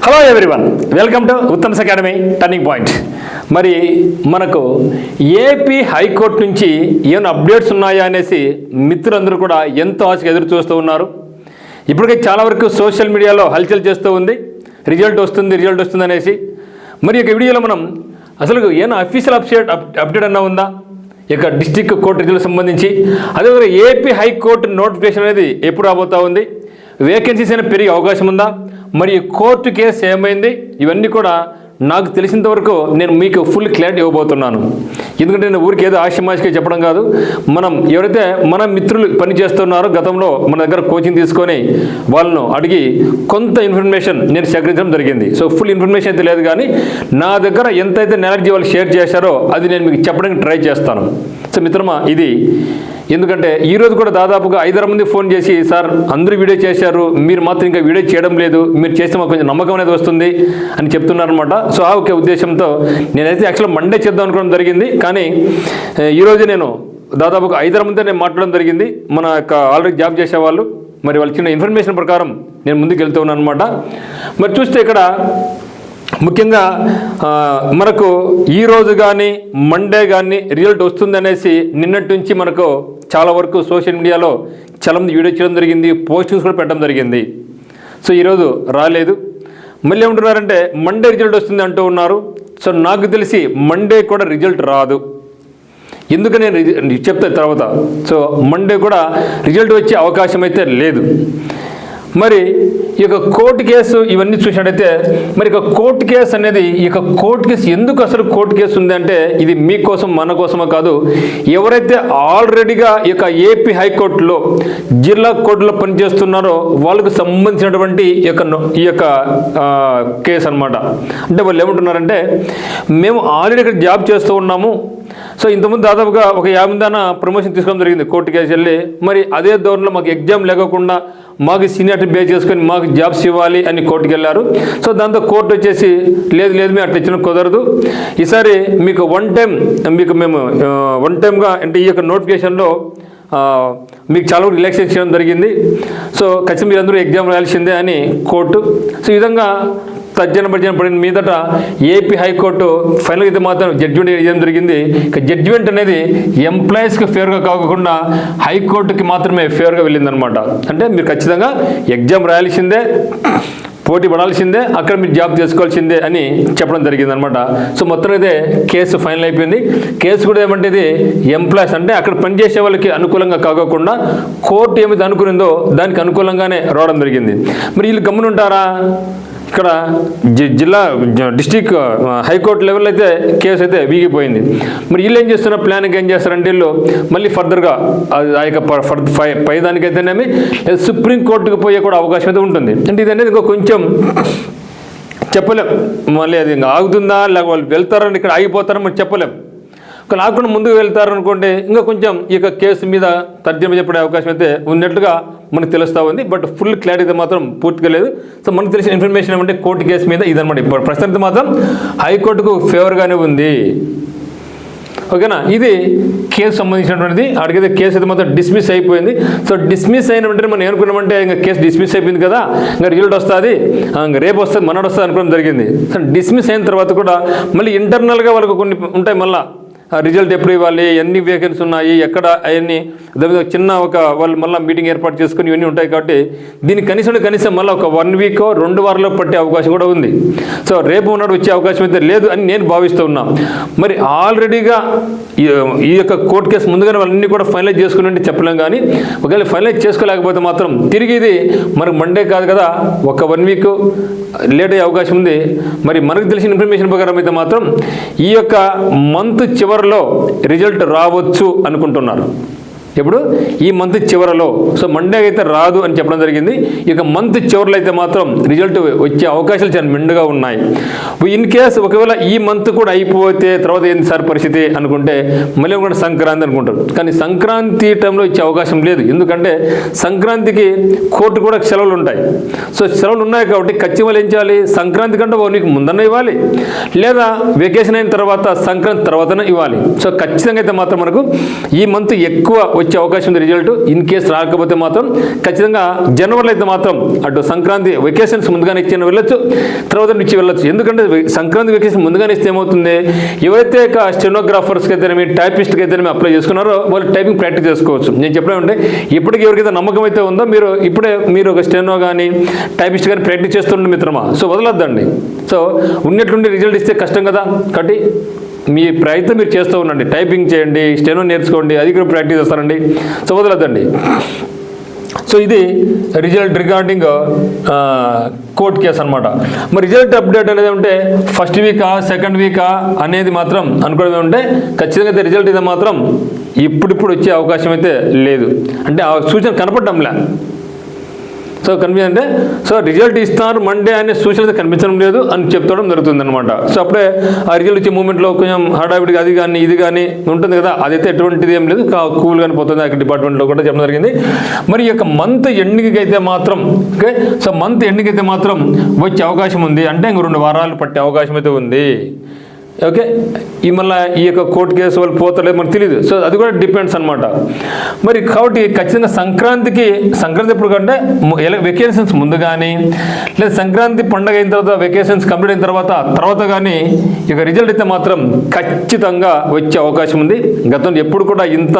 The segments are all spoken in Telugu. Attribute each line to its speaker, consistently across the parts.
Speaker 1: Hello everyone, welcome to Uttam's academy turning point. మరి మనకు ఏపీ హైకోర్టు నుంచి ఏమైనా అప్డేట్స్ ఉన్నాయా అనేసి మిత్రులందరూ కూడా ఎంతో ఆశగా ఎదురు చూస్తూ ఉన్నారు. ఇప్పటికే చాలా వరకు సోషల్ మీడియాలో హల్చల్ చేస్తూ ఉంది, రిజల్ట్ వస్తుంది అనేసి. మరి ఈ వీడియోలో మనం అసలు ఏమైనా అఫీషియల్ అప్డేట్ అన్నా ఉందా ఇక డిస్ట్రిక్ట్ కోర్టు రిజల్ట్ సంబంధించి, అదేవిధంగా ఏపీ హైకోర్టు నోటిఫికేషన్ అనేది ఎప్పుడు రాబోతా ఉంది, వేకెన్సీస్ అయినా పెరిగే అవకాశం ఉందా, మరి కోర్టు కేసు ఏమైంది, ఇవన్నీ కూడా నాకు తెలిసినంత వరకు నేను మీకు ఫుల్ క్లారిటీ ఇవ్వబోతున్నాను. ఎందుకంటే నేను ఊరికి ఏదో ఆశమాషిగా చెప్పడం కాదు. మనం ఎవరైతే మన మిత్రులు పని చేస్తున్నారో గతంలో మన దగ్గర కోచింగ్ తీసుకొని వాళ్ళను అడిగి కొంత ఇన్ఫర్మేషన్ నేను సేకరించడం జరిగింది. సో ఫుల్ ఇన్ఫర్మేషన్ అయితే లేదు, కానీ నా దగ్గర ఎంతైతే నాలెడ్జ్ వాళ్ళు షేర్ చేశారో అది నేను మీకు చెప్పడానికి ట్రై చేస్తాను. సో మిత్రమా, ఇది ఎందుకంటే ఈరోజు కూడా దాదాపుగా 5-6 మంది ఫోన్ చేసి, సార్ అందరూ వీడియో చేశారు, మీరు మాత్రం ఇంకా వీడియో చేయడం లేదు, మీరు చేస్తే మాకు కొంచెం నమ్మకం అనేది వస్తుంది అని చెప్తున్నారనమాట. సో ఆ ఒకే ఉద్దేశంతో నేనైతే యాక్చువల్గా మండే చేద్దాం అనుకోవడం జరిగింది, కానీ ఈరోజు నేను దాదాపుగా 5-6 మంది నేను మాట్లాడడం జరిగింది. మన యొక్క ఆల్రెడీ జాబ్ చేసేవాళ్ళు, మరి వాళ్ళు చిన్న ఇన్ఫర్మేషన్ ప్రకారం నేను ముందుకు వెళ్తూ ఉన్నాను అనమాట. మరి చూస్తే ఇక్కడ ముఖ్యంగా మనకు ఈరోజు కానీ మండే కానీ రిజల్ట్ వస్తుందనేసి నిన్నటి నుంచి మనకు చాలా వరకు సోషల్ మీడియాలో చాలా మంది వీడియో చేయడం జరిగింది, పోస్టింగ్స్ కూడా పెట్టడం జరిగింది. సో ఈరోజు రాలేదు. మళ్ళీ ఏమంటున్నారంటే మండే రిజల్ట్ వస్తుంది అంటూ ఉన్నారు. సో నాకు తెలిసి మండే కూడా రిజల్ట్ రాదు. ఎందుకని నేను చెప్తా తర్వాత. సో మండే కూడా రిజల్ట్ వచ్చే అవకాశం అయితే లేదు. మరి ఈ యొక్క కోర్టు కేసు ఇవన్నీ చూసినట్టయితే, మరి ఇక కోర్టు కేసు అనేది, ఈ యొక్క కోర్టు కేసు ఎందుకు అసలు కోర్టు కేసు ఉంది అంటే, ఇది మీకోసం మన కోసమో కాదు, ఎవరైతే ఆల్రెడీగా ఈ యొక్క ఏపీ హైకోర్టులో జిల్లా కోర్టులో పనిచేస్తున్నారో వాళ్ళకు సంబంధించినటువంటి ఈ యొక్క కేసు అనమాట. అంటే వాళ్ళు ఏమంటున్నారంటే, మేము ఆల్రెడీ ఇక్కడ జాబ్ చేస్తూ ఉన్నాము, సో ఇంతకుముందు దాదాపుగా ఒక 50 దానా ప్రమోషన్ తీసుకోవడం జరిగింది కోర్టు కేసు వెళ్ళి. మరి అదే ధోరణిలో మాకు ఎగ్జామ్ లేకుండా మాకు సీనియారిటీ బేస్ చేసుకొని మాకు జాబ్స్ ఇవ్వాలి అని కోర్టుకు వెళ్ళారు. సో దాంతో కోర్టు వచ్చేసి లేదు మేము అట్లా ఇచ్చిన కుదరదు, ఈసారి మీకు మేము వన్ టైమ్గా అంటే ఈ యొక్క నోటిఫికేషన్లో మీకు చాలా రిలాక్సేషన్ చేయడం జరిగింది. సో ఖచ్చితంగా మీరందరూ ఎగ్జామ్ రాయాల్సిందే అని కోర్టు. సో ఈ విధంగా తర్జన పడిన మీదట ఏపీ హైకోర్టు ఫైనల్ అయితే మాత్రం జడ్జిమెంట్ ఇవ్వడం జరిగింది. ఇక జడ్జిమెంట్ అనేది ఎంప్లాయీస్కి ఫేవర్గా కాకుండా హైకోర్టుకి మాత్రమే ఫేవర్గా వెళ్ళిందనమాట. అంటే మీరు ఖచ్చితంగా ఎగ్జామ్ రాయాల్సిందే, పోటీ పడాల్సిందే, అక్కడ మీరు జాబ్ చేసుకోవాల్సిందే అని చెప్పడం జరిగింది అనమాట. సో మొత్తం అయితే కేసు ఫైనల్ అయిపోయింది. కేసు కూడా ఏమంటే ఇది ఎంప్లాయీస్ అంటే అక్కడ పనిచేసే వాళ్ళకి అనుకూలంగా కాకుండా కోర్టు ఏమైతే అనుకునిందో దానికి అనుకూలంగానే రావడం జరిగింది. మరి వీళ్ళు గమ్మునుంటారా? ఇక్కడ జిల్లా డిస్ట్రిక్ట్ హైకోర్టు లెవెల్ అయితే కేసు అయితే వీగిపోయింది. మరి వీళ్ళు ఏం చేస్తున్నారు, ప్లానింగ్ ఏం చేస్తారంటే వీళ్ళు మళ్ళీ ఫర్దర్గా ఆ యొక్క పై దానికైతేనేమి సుప్రీంకోర్టుకు పోయే కూడా అవకాశం అయితే ఉంటుంది. అంటే ఇది అనేది ఇంకో కొంచెం చెప్పలేం, మళ్ళీ అది ఇంకా ఆగుతుందా లేక వాళ్ళు వెళ్తారని ఇక్కడ ఆగిపోతారని మనం చెప్పలేం. కానీ ఆకుండా ముందుకు వెళ్తారు అనుకోండి ఇంకా కొంచెం ఈ యొక్క కేసు మీద తర్జన చెప్పడే అవకాశం అయితే ఉన్నట్లుగా మనకు తెలుస్తూ ఉంది. బట్ ఫుల్ క్లారిటీ మాత్రం పూర్తిగా లేదు. సో మనకు తెలిసిన ఇన్ఫర్మేషన్ ఏమంటే కోర్టు కేసు మీద ఇదనమాట. ఇప్పుడు ప్రస్తుతం మాత్రం హైకోర్టుకు ఫేవర్గానే ఉంది. ఓకేనా, ఇది కేసు సంబంధించినటువంటిది. అడిగితే కేసు అయితే మాత్రం డిస్మిస్ అయిపోయింది. సో డిస్మిస్ అయిన వెంటనే మనం ఏమనుకున్నామంటే ఇంకా కేసు డిస్మిస్ అయిపోయింది కదా, ఇంకా రిజల్ట్ వస్తుంది, ఇంకా రేపు వస్తుంది, మన్నాడు వస్తుంది అనుకోవడం జరిగింది. సో డిస్మిస్ అయిన తర్వాత కూడా మళ్ళీ ఇంటర్నల్గా వాళ్ళకు కొన్ని ఉంటాయి, మళ్ళీ రిజల్ట్ ఎప్పుడు ఇవ్వాలి, ఎన్ని వేకెన్సీ ఉన్నాయి, ఎక్కడ అవన్నీ చిన్న వాళ్ళు మళ్ళీ మీటింగ్ ఏర్పాటు చేసుకుని ఇవన్నీ ఉంటాయి. కాబట్టి దీనికి కనీసం మళ్ళీ ఒక 1 వీక్ 2 వారాల్లో పట్టే అవకాశం కూడా ఉంది. సో రేపు ఉన్నాడు వచ్చే అవకాశం అయితే లేదు అని నేను భావిస్తూ ఉన్నా. మరి ఆల్రెడీగా ఈ యొక్క కోర్టు కేసు ముందుగానే వాళ్ళన్నీ కూడా ఫైనలైజ్ చేసుకుని చెప్పలేం, కానీ ఒకవేళ ఫైనలైజ్ చేసుకోలేకపోతే మాత్రం తిరిగి ఇది మనకు మండే కాదు కదా, ఒక 1 వీక్ లేట్ అయ్యే అవకాశం ఉంది. మరి మనకు తెలిసిన ఇన్ఫర్మేషన్ ప్రకారం అయితే మాత్రం ఈ యొక్క మంత్ చివరిలో రిజల్ట్ రావచ్చు అనుకుంటున్నారు. ఎప్పుడు ఈ మంత్ చివరలో. సో మండే అయితే రాదు అని చెప్పడం జరిగింది. ఇక మంత్ చివరిలో అయితే మాత్రం రిజల్ట్ వచ్చే అవకాశాలు చాలా మెండుగా ఉన్నాయి. ఇన్ కేస్ ఒకవేళ ఈ మంత్ కూడా అయిపోతే తర్వాత ఏంటి సార్ పరిస్థితి అనుకుంటే మళ్ళీ కూడా సంక్రాంతి అనుకుంటారు. కానీ సంక్రాంతి టైంలో ఇచ్చే అవకాశం లేదు. ఎందుకంటే సంక్రాంతికి కోర్టు కూడా సెలవులు ఉంటాయి. సో సెలవులు ఉన్నాయి కాబట్టి ఖచ్చితంగా ఏం చేయాలి, సంక్రాంతి కంటే 1 వీక్ ముందన్న ఇవ్వాలి, లేదా వెకేషన్ అయిన తర్వాత సంక్రాంతి తర్వాతనే ఇవ్వాలి. సో ఖచ్చితంగా అయితే మాత్రం మనకు ఈ మంత్ ఎక్కువ వచ్చే అవకాశం ఉంది రిజల్ట్. ఇన్ కేసు రాకపోతే మాత్రం ఖచ్చితంగా జనవరిలో అయితే మాత్రం అటు సంక్రాంతి వెకేషన్స్ ముందుగానే ఇచ్చిన వెళ్ళొచ్చు, తర్వాత నుంచి వెళ్ళొచ్చు. ఎందుకంటే సంక్రాంతి వెకేషన్ ముందుగానే ఇస్తే ఏమవుతుంది, ఎవరైతే స్టెనోగ్రాఫర్స్కి అయితేనేమి టైపిస్ట్కి అయితేనేమి అప్లై చేసుకున్నారో వాళ్ళు టైపింగ్ ప్రాక్టీస్ చేసుకోవచ్చు. నేను చెప్పడం అంటే ఇప్పటికీ ఎవరికైతే నమ్మకం అయితే ఉందో మీరు ఒక స్టెనో కానీ టైపిస్ట్ కానీ ప్రాక్టీస్ చేస్తుండే మిత్రమా. సో వదలొద్దండి. సో ఉన్నట్లుండి రిజల్ట్ ఇస్తే కష్టం కదా, కాబట్టి మీ ప్రయత్నం మీరు చేస్తూ ఉండండి. టైపింగ్ చేయండి, స్టెనో నేర్చుకోండి, అది కూడా ప్రాక్టీస్ చేస్తారండి. సో వదలొద్దండి. సో ఇది రిజల్ట్ రిగార్డింగ్ కోర్ట్ కేసు అనమాట. మరి రిజల్ట్ అప్డేట్ అనేది ఉంటే ఫస్ట్ వీకా సెకండ్ వీకా అనేది మాత్రం అనుకోవడం ఏమంటే ఖచ్చితంగా అయితే రిజల్ట్ అయితే మాత్రం ఇప్పుడు వచ్చే అవకాశం అయితే లేదు. అంటే ఆ సూచన కనపడడంలే. సో అంటే సో రిజల్ట్ ఇస్తారు మండే అనే సూచన అయితే కనిపించడం లేదు అని చెప్తాడం జరుగుతుంది అనమాట. సో అప్పుడే ఆ రిజల్ట్ వచ్చే మూమెంట్లో కొంచెం హడావిడిగా అది కానీ ఇది కానీ ఉంటుంది కదా, అదైతే ఎటువంటిది ఏం లేదు, కూల్ కానీ పోతుంది. అక్కడ డిపార్ట్మెంట్లో కూడా చెప్పడం జరిగింది. మరి ఈ యొక్క మంత్ ఎండింగ్కి అయితే మాత్రం ఓకే, సో మంత్ ఎండింగ్ అయితే మాత్రం వచ్చే అవకాశం ఉంది. అంటే ఇంక 2 వారాలు పట్టే అవకాశం అయితే ఉంది. ఓకే, మళ్ళీ ఈ యొక్క కోర్టు కేసు వాళ్ళు పోతలేదు మనకు తెలియదు. సో అది కూడా డిపెండ్స్ అనమాట. మరి కాబట్టి ఖచ్చితంగా సంక్రాంతి ఎప్పుడు కంటే వెకేషన్స్ ముందు కానీ లేదా సంక్రాంతి పండుగ అయిన తర్వాత వెకేషన్స్ కంప్లీట్ అయిన తర్వాత కానీ ఇక రిజల్ట్ అయితే మాత్రం ఖచ్చితంగా వచ్చే అవకాశం ఉంది. గతంలో ఎప్పుడు కూడా ఇంత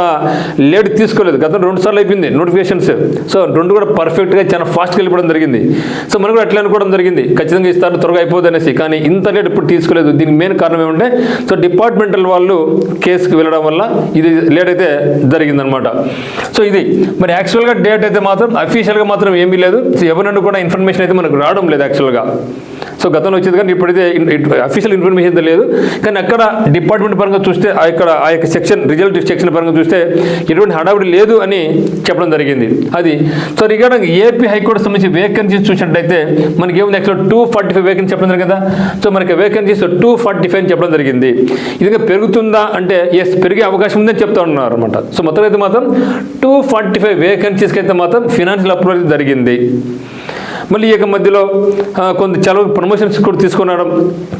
Speaker 1: లేట్ తీసుకోలేదు. గతంలో 2 సార్లు అయిపోయింది నోటిఫికేషన్స్. సో 2 కూడా పర్ఫెక్ట్గా చాలా ఫాస్ట్గా వెళ్ళిపోవడం జరిగింది. సో మనకు కూడా అట్లా అనుకోవడం జరిగింది, ఖచ్చితంగా ఇస్తారు త్వరగా అయిపోద్ది అనేసి. కానీ ఇంత లేట్ ఇప్పుడు తీసుకోలేదు. దీనికి మెయిన్ కారణం ఏమంటే సో డిపార్ట్మెంటల్ వాళ్ళు కేసుకి వెళ్ళడం వల్ల ఇది లేట్ అయితే జరిగిందనమాట. సో ఇది మరి యాక్చువల్గా డేట్ అయితే మాత్రం అఫీషియల్గా మాత్రం ఏమీ లేదు. సో ఎవరి కూడా ఇన్ఫర్మేషన్ అయితే మనకు రావడం లేదు యాక్చువల్గా. సో గతంలో వచ్చేది కానీ ఇప్పుడైతే అఫీషియల్ ఇన్ఫర్మేషన్ అయితే లేదు. కానీ అక్కడ డిపార్ట్మెంట్ పరంగా చూస్తే ఆ యొక్క సెక్షన్ రిజల్ట్ సెక్షన్ పరంగా చూస్తే ఎటువంటి హడావిడి లేదు అని చెప్పడం జరిగింది. అది సో రిగార్డింగ్ ఏపీ హైకోర్టు సంబంధించి వేకెన్సీస్ చూసినట్టయితే మనకి ఏముంది, యాక్చువల్ 245 వేకెన్సీ చెప్పడం జరిగింది కదా. సో మనకి వేకెన్సీస్ 245 అని చెప్పడం జరిగింది. ఇది పెరుగుతుందా అంటే ఎస్ పెరిగే అవకాశం ఉందని చెప్తా ఉన్నారు అనమాట. సో మొత్తం అయితే మాత్రం 245 వేకెన్సీస్కి అయితే మాత్రం ఫినాన్షియల్ అప్రూవల్ జరిగింది. మళ్ళీ ఈ యొక్క మధ్యలో చాలా ప్రమోషన్స్ కూడా తీసుకున్నాడు.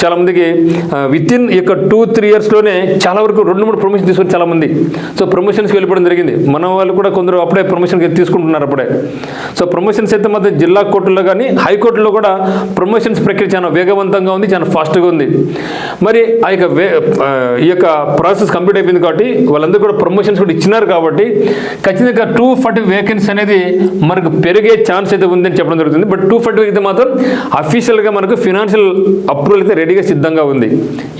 Speaker 1: చాలామందికి విత్ ఇన్ ఈ యొక్క 2-3 ఇయర్స్లోనే చాలా వరకు 2-3 ప్రమోషన్ తీసుకుని చాలామంది సో ప్రమోషన్స్కి వెళ్ళిపోవడం జరిగింది. మన వాళ్ళు కూడా కొందరు అప్పుడే ప్రమోషన్కి తీసుకుంటున్నారు అప్పుడే. సో ప్రమోషన్స్ అయితే మాత్రం జిల్లా కోర్టుల్లో కానీ హైకోర్టులో కూడా ప్రమోషన్స్ ప్రక్రియ చాలా వేగవంతంగా ఉంది, చాలా ఫాస్ట్గా ఉంది. మరి ఈ యొక్క ప్రాసెస్ కంప్లీట్ అయిపోయింది కాబట్టి వాళ్ళందరూ కూడా ప్రమోషన్స్ కూడా ఇచ్చినారు కాబట్టి ఖచ్చితంగా 240 వేకెన్సీ అనేది మనకు పెరిగే ఛాన్స్ అయితే ఉందని చెప్పడం జరుగుతుంది. బట్ 240 అయితే మాత్రం అఫీషియల్గా మనకు ఫినాన్షియల్ అప్రూవల్ అయితే రెడీగా సిద్ధంగా ఉంది.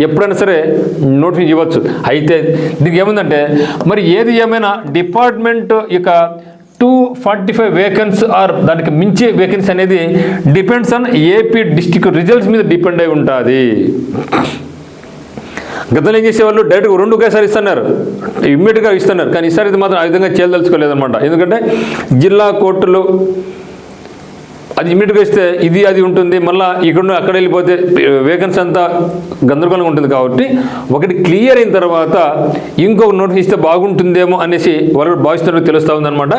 Speaker 1: ఎప్పుడైనా సరే నోటిఫికేషన్ ఇవ్వచ్చు. అయితే దీనికి ఏముందంటే మరి ఏది ఏమైనా డిపార్ట్మెంట్ ఇక 245 వేకెన్సీ ఆర్ దానికి మించి వేకెన్సీ అనేది depends on AP district results మీద డిపెండ్ అయి ఉంటుంది. గతంలో ఏం చేసేవాళ్ళు డైరెక్ట్గా 2 ఒకేసారి ఇస్తున్నారు, ఇమ్మీడియట్గా ఇస్తున్నారు. కానీ ఈసారి అయితే మాత్రం ఆ విధంగా చేయదలుచుకోలేదన్నమాట. ఎందుకంటే జిల్లా కోర్టులు అది ఇమ్మీడియట్గా ఇస్తే ఇది అది ఉంటుంది, మళ్ళీ ఇక్కడ అక్కడ వెళ్ళిపోతే వేకెన్సీ అంతా గందరగోళంగా ఉంటుంది. కాబట్టి ఒకటి క్లియర్ అయిన తర్వాత ఇంకొక నోటీస్ ఇస్తే బాగుంటుందేమో అనేసి వాళ్ళు భావిస్తున్నట్టు తెలుస్తూ ఉందన్నమాట.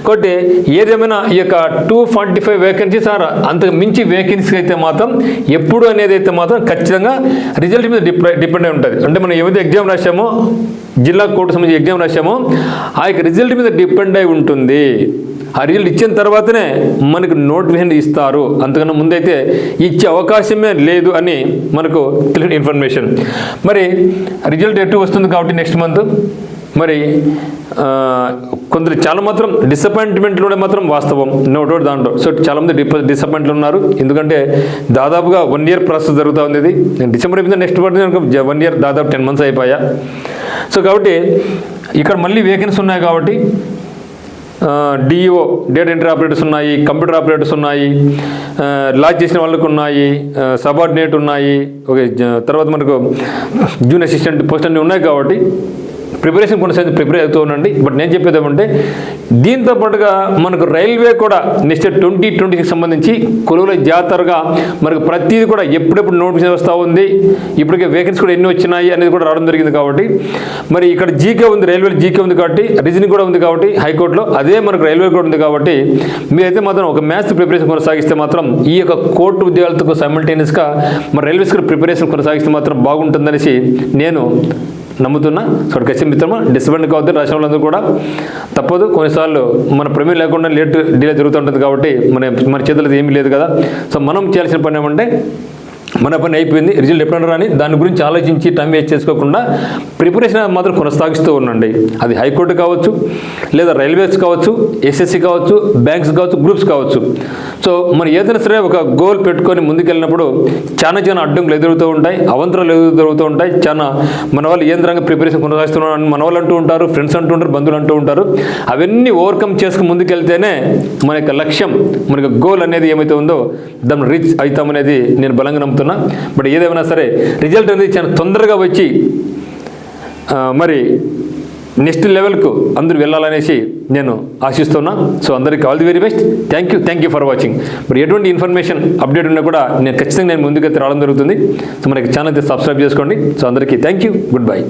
Speaker 1: కాబట్టి ఏదేమైనా ఈ యొక్క 245 వేకెన్సీస్ ఆర్ అంతకు మించి వేకెన్సీ అయితే మాత్రం ఎప్పుడు అనేది అయితే మాత్రం ఖచ్చితంగా రిజల్ట్ మీద డిపెండ్ అయి ఉంటుంది. అంటే మనం ఏదైతే ఎగ్జామ్ రాసామో జిల్లా కోర్టు సంబంధించి ఎగ్జామ్ రాసామో ఆ యొక్క రిజల్ట్ మీద డిపెండ్ అయి ఉంటుంది. ఆ రిజల్ట్ ఇచ్చిన తర్వాతనే మనకు నోటిఫికేషన్ ఇస్తారు, అంతకన్నా ముందైతే ఇచ్చే అవకాశమే లేదు అని మనకు తెలిసిన ఇన్ఫర్మేషన్. మరి రిజల్ట్ ఎటు వస్తుంది కాబట్టి నెక్స్ట్ మంత్ మరి కొందరు చాలా మాత్రం డిసప్పాయింట్మెంట్లోనే మాత్రం వాస్తవం, నో డౌట్ దాంట్లో. సో చాలామంది డిసప్పాయింట్లు ఉన్నారు. ఎందుకంటే దాదాపుగా 1 ఇయర్ ప్రాసెస్ జరుగుతూ ఉంది. ఇది డిసెంబర్ అయిపోయింది, నెక్స్ట్ పడుతుంది 1 ఇయర్ దాదాపు 10 months అయిపోయా. సో కాబట్టి ఇక్కడ మళ్ళీ వేకెన్సీ ఉన్నాయి కాబట్టి డిఓ డేటా ఎంట్రీ ఆపరేటర్స్ ఉన్నాయి, కంప్యూటర్ ఆపరేటర్స్ ఉన్నాయి, లాంచ్ చేసిన వాళ్ళకు ఉన్నాయి, సబార్డినేట్ ఉన్నాయి, ఓకే, తర్వాత మనకు జూనియర్ అసిస్టెంట్ పోస్ట్ అన్నీ ఉన్నాయి. కాబట్టి ప్రిపరేషన్ ప్రిపేర్ అవుతూ ఉండండి. బట్ నేను చెప్పేది ఏమంటే దీంతో పాటుగా మనకు రైల్వే కూడా నెక్స్ట్ 2026 సంబంధించి కొలువుల జాతరగా మనకు ప్రతిదీ కూడా ఎప్పుడెప్పుడు నోటిఫికేషన్ వస్తూ ఉంది. ఇప్పటికే వేకెన్సీ కూడా ఎన్ని వచ్చినాయి అనేది కూడా రావడం జరిగింది. కాబట్టి మరి ఇక్కడ జీకే ఉంది, రైల్వేలో జీకే ఉంది కాబట్టి రీజనింగ్ కూడా ఉంది కాబట్టి హైకోర్టులో అదే మనకు రైల్వే కూడా ఉంది. కాబట్టి మీరైతే మాత్రం ఒక మ్యాథ్స్ ప్రిపరేషన్ కొనసాగిస్తే మాత్రం ఈ యొక్క కోర్టు ఉద్యోగాలతో సైమల్టేనియస్గా మరి రైల్వేస్ కూడా ప్రిపరేషన్ కొనసాగిస్తే మాత్రం బాగుంటుందనేసి నేను నమ్ముతున్నా. సో ఖచ్చితంగా మిత్రమా డిసప్పాయింట్ కావద్దు. రాసిన వాళ్ళందరూ కూడా తప్పదు, కొన్నిసార్లు మన ప్రమేయం లేకుండా డిలే జరుగుతుంటుంది కాబట్టి మన చేతుల్లో ఏమీ లేదు కదా. సో మనం చేయాల్సిన పని ఏమంటే మన పని అయిపోయింది, రిజల్ట్ ఎప్పుడన్నా రాని దాని గురించి ఆలోచించి టైం వేస్ట్ చేసుకోకుండా ప్రిపరేషన్ మాత్రం కొనసాగిస్తూ ఉండండి. అది హైకోర్టు కావచ్చు, లేదా రైల్వేస్ కావచ్చు, ఎస్ఎస్సి కావచ్చు, బ్యాంక్స్ కావచ్చు, గ్రూప్స్ కావచ్చు. సో మనం ఏదైనా సరే ఒక గోల్ పెట్టుకొని ముందుకెళ్ళినప్పుడు చాలా అడ్డంకులు ఎదురుతూ ఉంటాయి, అవంతరాలు ఎదురుతూ ఉంటాయి. చాలా మన వాళ్ళు ఏ విధంగా ప్రిపరేషన్ కొనసాగిస్తున్నారని మన వాళ్ళు అంటూ ఉంటారు, ఫ్రెండ్స్ అంటూ ఉంటారు, బంధువులు అంటూ ఉంటారు. అవన్నీ ఓవర్కమ్ చేసుకుని ముందుకెళ్తేనే మన యొక్క లక్ష్యం, మన యొక్క గోల్ అనేది ఏమైతే ఉందో దాన్ని రీచ్ అవుతామనేది నేను బలంగా నమ్ముతున్నాను. బట్ ఏదేమైనా సరే రిజల్ట్ అనేది చాలా తొందరగా వచ్చి మరి నెక్స్ట్ లెవెల్కు అందరూ వెళ్ళాలనేసి నేను ఆశిస్తున్నా. సో అందరికీ all the very best. Thank you for watching. మరి ఎటువంటి ఇన్ఫర్మేషన్ అప్డేట్ ఉన్నా కూడా నేను ఖచ్చితంగా ముందుకైతే రావడం జరుగుతుంది. సో మనకి ఛానల్ అయితే సబ్స్క్రైబ్ చేసుకోండి. సో అందరికీ థ్యాంక్ యూ, గుడ్ బై.